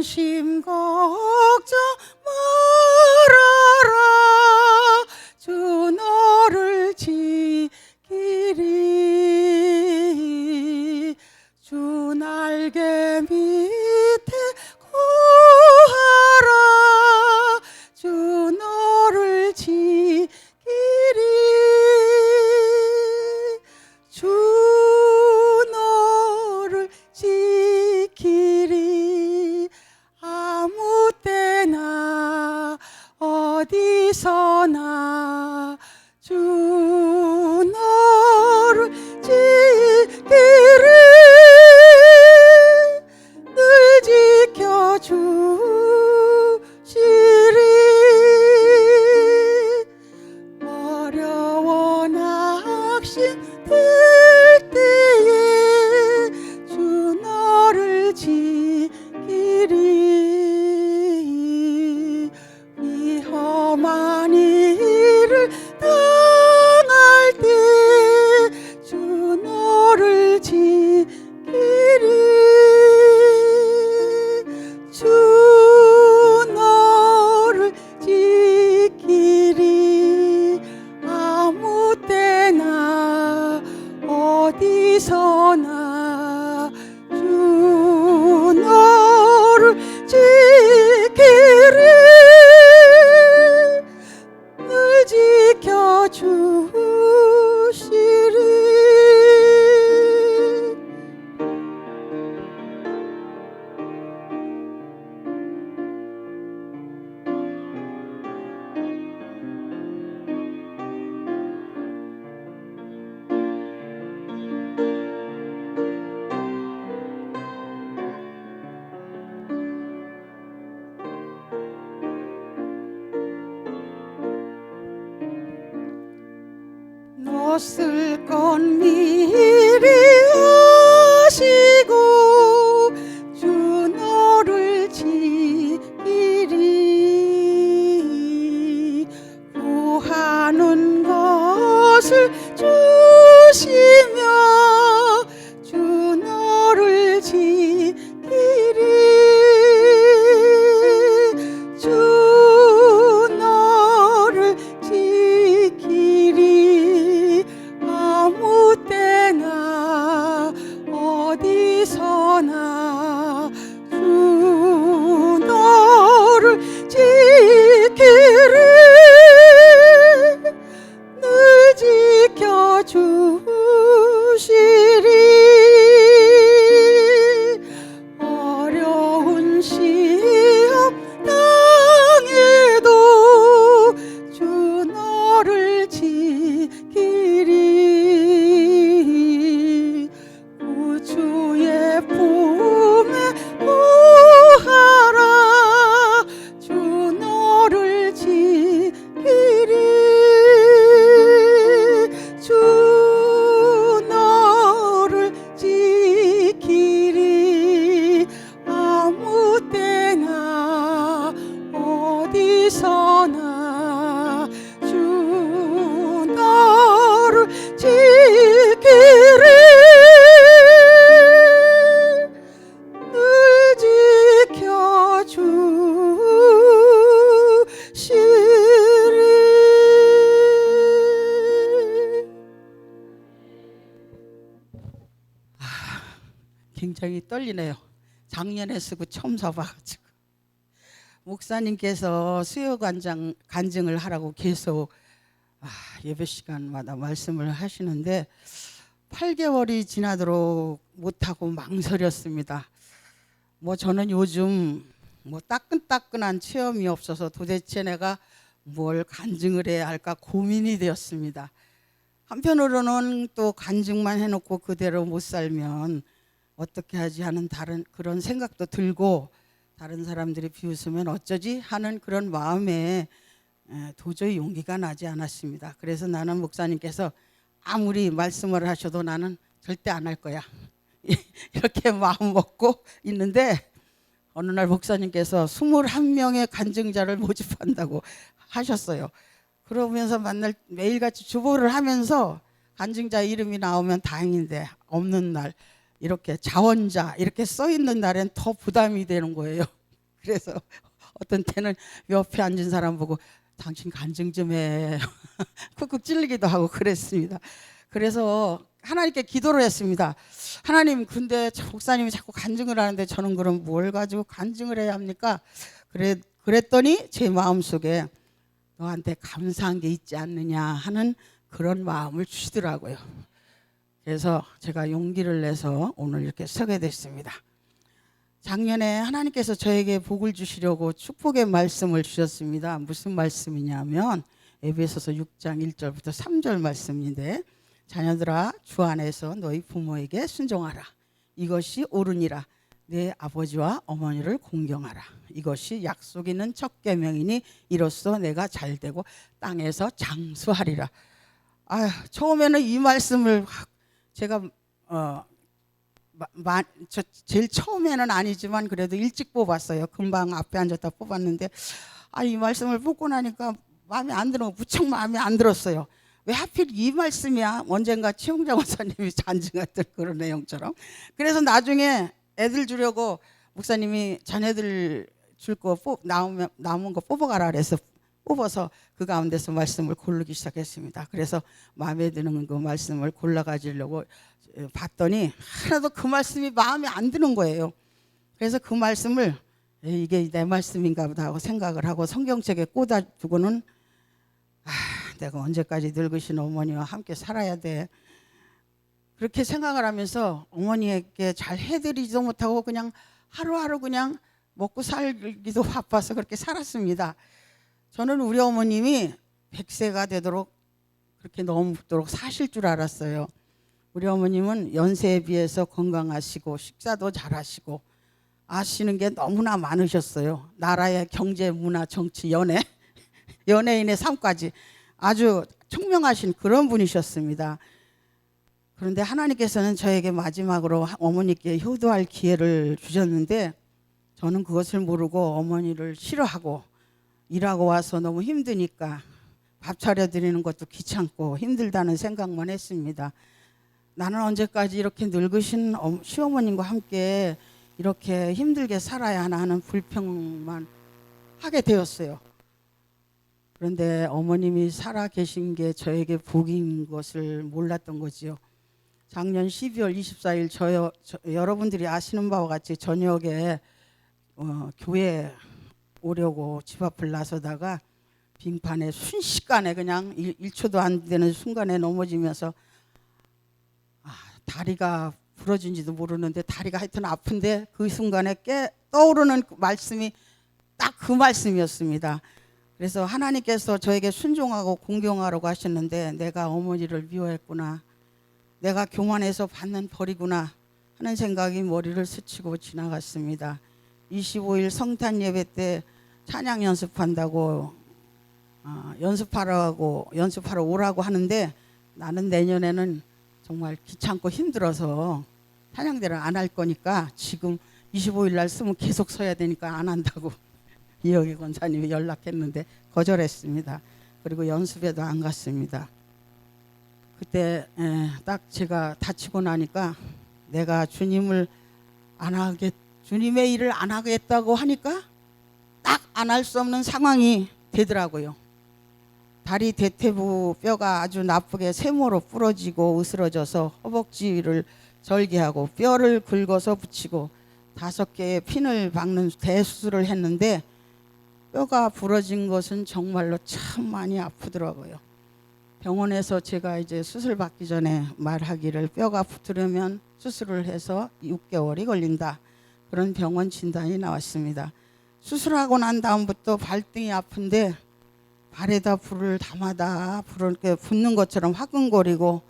근심 걱정 말아라. 주 너를 지키리. 주 날개 밑에 거하라. 주 너를 지키리. 주 너를 지키리. 아무 때나 어디서나 주 너를 지키리. 늘 지켜주시리. 어려워 낙심 들 때에 주 너를 지키리. 위험한 일을 당할 때 주 너를 지키리. 주 너를 지키리. 아무 때나 어디서나 주 너를 지키리. 늘 지켜주시리. 너 쓸 건 미리 아시고 주 너를 지키리. 구하는 것을 주시며 주 너를 지키리. 주 너를 지키리. 아무 때나 어디서나 주 너를 지키리. 늘 지켜주시리. 어려운 시험 당해도 주 너를 지키리. 구주의 품에 거하라. 주 너를 지키리. 주 너를 지키리. 아무 때나 어디서나 주 너를 지키리. 늘 지켜주시리. 굉장히 떨리네요. 작년에 쓰고 처음 서봐가지고. 목사님께서 수요 간증을 하라고 계속 예배 시간마다 말씀을 하시는데 8개월이 지나도록 못하고 망설였습니다. 저는 요즘 따끈따끈한 체험이 없어서 도대체 내가 뭘 간증을 해야 할까 고민이 되었습니다. 한편으로는 또 간증만 해놓고 그대로 못 살면 어떻게 하지 하는 다른 그런 생각도 들고, 다른 사람들이 비웃으면 어쩌지 하는 그런 마음에 도저히 용기가 나지 않았습니다. 그래서 나는 목사님께서 아무리 말씀을 하셔도 나는 절대 안 할 거야 이렇게 마음 먹고 있는데, 어느 날 목사님께서 21명의 간증자를 모집한다고 하셨어요. 그러면서 매일같이 주보를 하면서 간증자 이름이 나오면 다행인데 없는 날 이렇게 자원자 이렇게 써 있는 날엔 더 부담이 되는 거예요. 그래서 어떤 때는 옆에 앉은 사람 보고 당신 간증 좀 해. 쿡쿡 찔리기도 하고 그랬습니다. 그래서 하나님께 기도를 했습니다. 하나님, 근데 목사님이 자꾸 간증을 하는데 저는 그럼 뭘 가지고 간증을 해야 합니까? 그랬더니 제 마음속에 너한테 감사한 게 있지 않느냐 하는 그런 마음을 주시더라고요. 그래서 제가 용기를 내서 오늘 이렇게 서게 됐습니다. 작년에 하나님께서 저에게 복을 주시려고 축복의 말씀을 주셨습니다. 무슨 말씀이냐면 에베소서 6장 1절부터 3절 말씀인데, 자녀들아 주 안에서 너희 부모에게 순종하라. 이것이 옳으니라. 내 아버지와 어머니를 공경하라. 이것이 약속 있는 첫 계명이니 이로써 내가 잘되고 땅에서 장수하리라. 처음에는 이 말씀을 제가 제일 처음에는 아니지만 그래도 일찍 뽑았어요. 금방 앞에 앉았다 뽑았는데 이 말씀을 뽑고 나니까 마음에 안 들어, 무척 마음에 안 들었어요. 왜 하필 이 말씀이야? 언젠가 최홍장 목사님이 간증했던 그런 내용처럼. 그래서 나중에 애들 주려고 목사님이 자녀들 줄 거 남은 거 뽑아가라 그래서 뽑아서 그 가운데서 말씀을 고르기 시작했습니다. 그래서 마음에 드는 그 말씀을 골라 가지려고 봤더니 하나도 그 말씀이 마음에 안 드는 거예요. 그래서 그 말씀을 이게 내 말씀인가 보다 하고 생각을 하고 성경책에 꽂아 두고는 내가 언제까지 늙으신 어머니와 함께 살아야 돼, 그렇게 생각을 하면서 어머니에게 잘 해드리지도 못하고 그냥 하루하루 그냥 먹고 살기도 바빠서 그렇게 살았습니다. 저는 우리 어머님이 100세가 되도록 그렇게 넘도록 사실 줄 알았어요. 우리 어머님은 연세에 비해서 건강하시고 식사도 잘하시고 아시는 게 너무나 많으셨어요. 나라의 경제, 문화, 정치, 연예인의 삶까지 아주 총명하신 그런 분이셨습니다. 그런데 하나님께서는 저에게 마지막으로 어머니께 효도할 기회를 주셨는데 저는 그것을 모르고 어머니를 싫어하고 일하고 와서 너무 힘드니까 밥 차려드리는 것도 귀찮고 힘들다는 생각만 했습니다. 나는 언제까지 이렇게 늙으신 시어머님과 함께 이렇게 힘들게 살아야 하나 하는 불평만 하게 되었어요. 그런데 어머님이 살아 계신 게 저에게 복인 것을 몰랐던 거지요. 작년 12월 24일 여러분들이 아시는 바와 같이 저녁에 교회 오려고 집 앞을 나서다가 빙판에 순식간에 그냥 1초도 안 되는 순간에 넘어지면서 다리가 부러진지도 모르는데 다리가 하여튼 아픈데 그 순간에 떠오르는 말씀이 딱 그 말씀이었습니다. 그래서 하나님께서 저에게 순종하고 공경하라고 하셨는데 내가 어머니를 미워했구나, 내가 교만해서 받는 벌이구나 하는 생각이 머리를 스치고 지나갔습니다. 25일 성탄 예배 때 찬양 연습한다고 연습하러 오라고 하는데 나는 내년에는 정말 귀찮고 힘들어서 찬양대를 안 할 거니까 지금 25일 날 쓰면 계속 서야 되니까 안 한다고 이영희 권사님이 연락했는데 거절했습니다. 그리고 연습에도 안 갔습니다. 그때 딱 제가 다치고 나니까 내가 주님의 일을 안 하겠다고 하니까 딱 안 할 수 없는 상황이 되더라고요. 다리 대퇴부 뼈가 아주 나쁘게 세모로 부러지고 으스러져서 허벅지를 절개하고 뼈를 긁어서 붙이고 5개의 핀을 박는 대수술을 했는데 뼈가 부러진 것은 정말로 참 많이 아프더라고요. 병원에서 제가 이제 수술 받기 전에 말하기를 뼈가 붙으려면 수술을 해서 6개월이 걸린다, 그런 병원 진단이 나왔습니다. 수술하고 난 다음부터 발등이 아픈데 발에다 불을 담아다 불을 붙는 것처럼 화끈거리고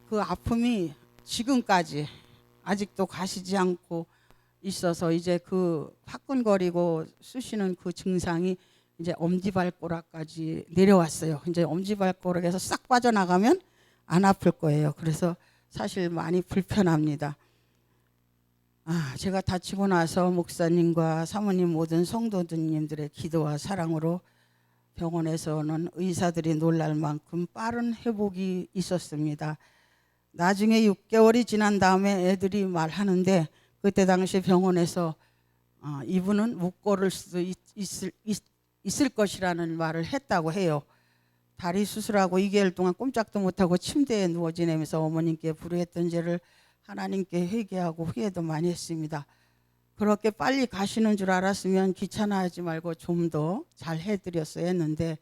그 아픔이 지금까지 아직도 가시지 않고 있어서 이제 그 화끈거리고 쑤시는 그 증상이 이제 엄지발가락까지 내려왔어요. 이제 엄지발가락에서 싹 빠져나가면 안 아플 거예요. 그래서 사실 많이 불편합니다. 제가 다치고 나서 목사님과 사모님 모든 성도님들의 기도와 사랑으로 병원에서는 의사들이 놀랄 만큼 빠른 회복이 있었습니다. 나중에 6개월이 지난 다음에 애들이 말하는데 그때 당시 병원에서 이분은 못 걸을 수도 있을 것이라는 말을 했다고 해요. 다리 수술하고 2개월 동안 꼼짝도 못하고 침대에 누워 지내면서 어머님께 불의했던 죄를 하나님께 회개하고 후회도 많이 했습니다. 그렇게 빨리 가시는 줄 알았으면 귀찮아하지 말고 좀 더 잘 해드렸어야 했는데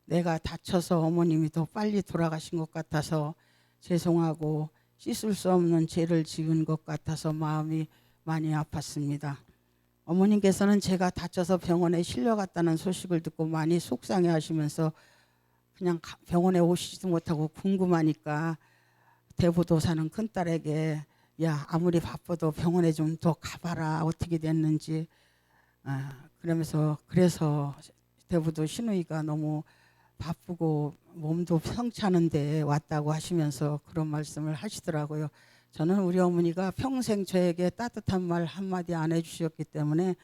내가 다쳐서 어머님이 더 빨리 돌아가신 것 같아서 죄송하고 씻을 수 없는 죄를 지은 것 같아서 마음이 많이 아팠습니다. 어머님께서는 제가 다쳐서 병원에 실려갔다는 소식을 듣고 많이 속상해 하시면서 그냥 병원에 오시지도 못하고 궁금하니까 대부도 사는 큰딸에게 야 아무리 바빠도 병원에 좀 더 가봐라 어떻게 됐는지 그러면서 그래서 대부도 시누이가 너무 바쁘고 몸도 성찮은데 왔다고 하시면서 그런 말씀을 하시더라고요. 저는 우리 어머니가 평생 저에게 따뜻한 말 한마디 안 해주셨기 때문에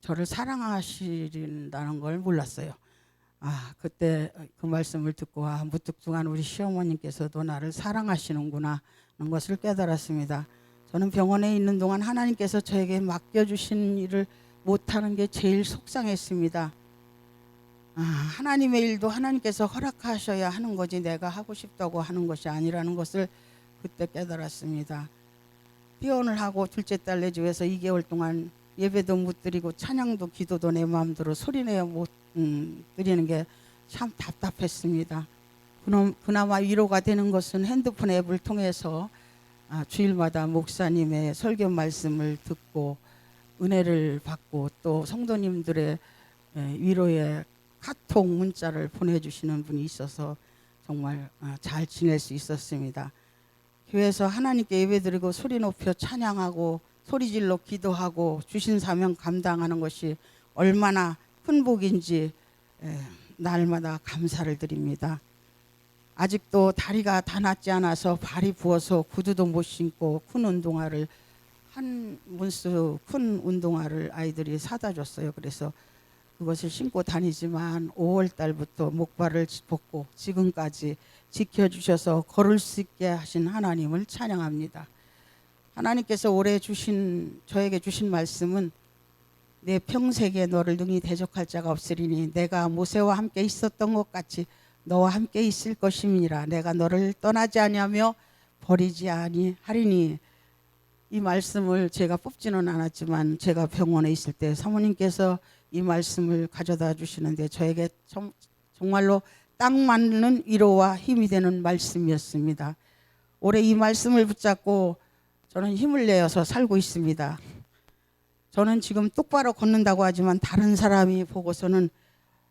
저를 사랑하신다는 걸 몰랐어요. 그때 그 말씀을 듣고 무뚝뚝한 우리 시어머님께서도 나를 사랑하시는구나 하는 것을 깨달았습니다. 저는 병원에 있는 동안 하나님께서 저에게 맡겨주신 일을 못하는 게 제일 속상했습니다. 하나님의 일도 하나님께서 허락하셔야 하는 거지 내가 하고 싶다고 하는 것이 아니라는 것을 그때 깨달았습니다. 피혼을 하고 둘째 딸 내 집에서 2개월 동안 예배도 못 드리고 찬양도 기도도 내 마음대로 소리내어 못 드리는 게 참 답답했습니다. 그나마 위로가 되는 것은 핸드폰 앱을 통해서 주일마다 목사님의 설교 말씀을 듣고 은혜를 받고 또 성도님들의 위로의 카톡 문자를 보내주시는 분이 있어서 정말 잘 지낼 수 있었습니다. 교회에서 하나님께 예배드리고 소리 높여 찬양하고 소리질러 기도하고 주신 사명 감당하는 것이 얼마나 큰 복인지 날마다 감사를 드립니다. 아직도 다리가 다 낫지 않아서 발이 부어서 구두도 못 신고 큰 운동화를 한 문수 큰 운동화를 아이들이 사다 줬어요. 그래서 그것을 신고 다니지만 5월 달부터 목발을 벗고 지금까지 지켜주셔서 걸을 수 있게 하신 하나님을 찬양합니다. 하나님께서 올해 저에게 주신 말씀은 내 평생에 너를 능히 대적할 자가 없으리니 내가 모세와 함께 있었던 것 같이 너와 함께 있을 것임이라. 내가 너를 떠나지 아니하며 버리지 아니하리니. 이 말씀을 제가 뽑지는 않았지만 제가 병원에 있을 때 사모님께서 이 말씀을 가져다 주시는데 저에게 정말로 딱 맞는 위로와 힘이 되는 말씀이었습니다. 올해 이 말씀을 붙잡고 저는 힘을 내어서 살고 있습니다. 저는 지금 똑바로 걷는다고 하지만 다른 사람이 보고서는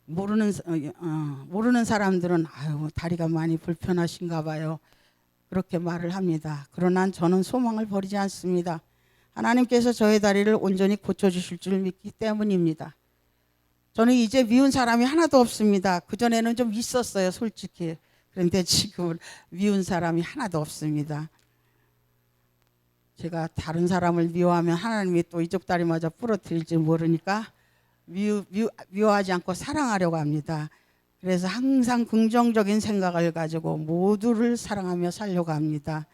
모르는 사람들은 아유 다리가 많이 불편하신가 봐요. 그렇게 말을 합니다. 그러나 저는 소망을 버리지 않습니다. 하나님께서 저의 다리를 온전히 고쳐주실 줄 믿기 때문입니다. 저는 이제 미운 사람이 하나도 없습니다. 그전에는 좀 있었어요, 솔직히. 그런데 지금은 미운 사람이 하나도 없습니다. 제가 다른 사람을 미워하면 하나님이 또 이쪽 다리마저 부러뜨릴지 모르니까 미워하지 않고 사랑하려고 합니다. 그래서 항상 긍정적인 생각을 가지고 모두를 사랑하며 살려고 합니다.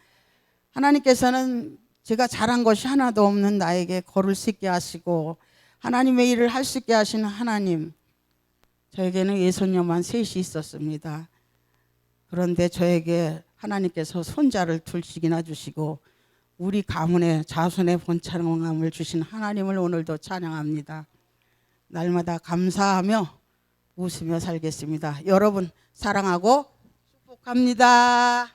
하나님께서는 제가 잘한 것이 하나도 없는 나에게 걸을 수 있게 하시고 하나님의 일을 할 수 있게 하시는 하나님. 저에게는 예손녀만 셋이 있었습니다. 그런데 저에게 하나님께서 손자를 둘씩이나 주시고 우리 가문의 자손의 번창함을 주신 하나님을 오늘도 찬양합니다. 날마다 감사하며 웃으며 살겠습니다. 여러분 사랑하고 축복합니다.